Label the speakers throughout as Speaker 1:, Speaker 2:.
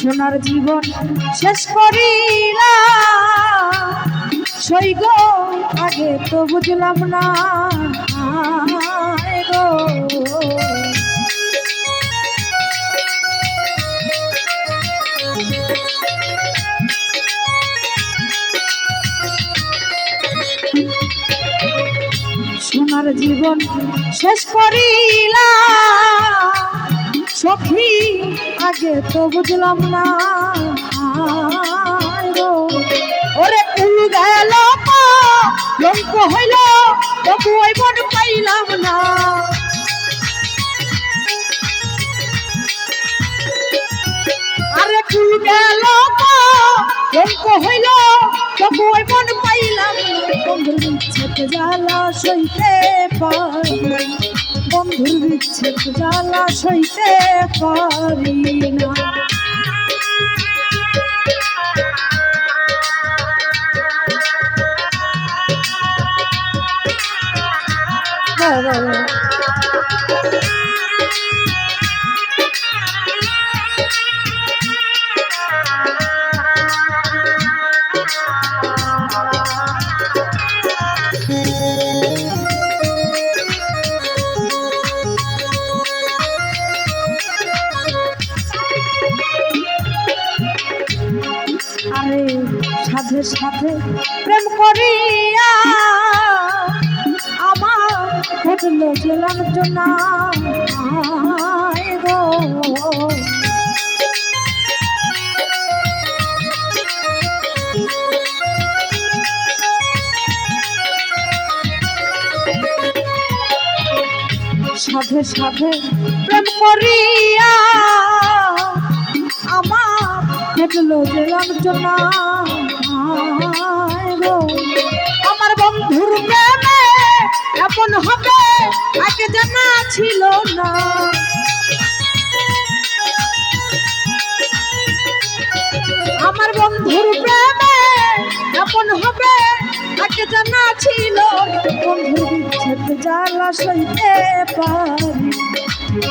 Speaker 1: সোনার জীবন শেষ করিলা সইগ আগে তো বুঝলাম না গো সোনার জীবন শেষ করিলা সখী আগে তো বুঝলাম না ওরে কুল গেল লঙ্ক হইল তবু ওই মন পাইলাম না আরে কুল গেল লঙ্ক হইল তবু ওই মন পাইলাম বন্ধুর বিচ্ছেদ জ্বালা সইতে পারি বন্ধুর বিচ্ছেদ জ্বালা সইতে পারি না আরে সাথে সাথে প্রেম করিয়া আমার ঘটলো গেলাম তো না গো সাথে সাথে প্রেম করিয়া আমার ঘটলো গেলাম তো না গো আমার বন্ধুর প্রেমে এমন হবে আগে জানা ছিল না আমার বন্ধুর প্রেমে এমন হবে আগে জানা ছিল বন্ধুর বিচ্ছেদ জ্বালা সইতে পারি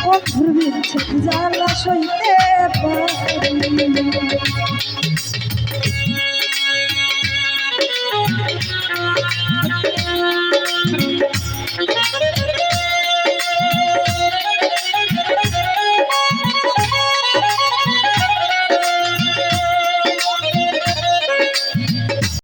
Speaker 1: বন্ধুর বিচ্ছেদ জ্বালা সইতে পারি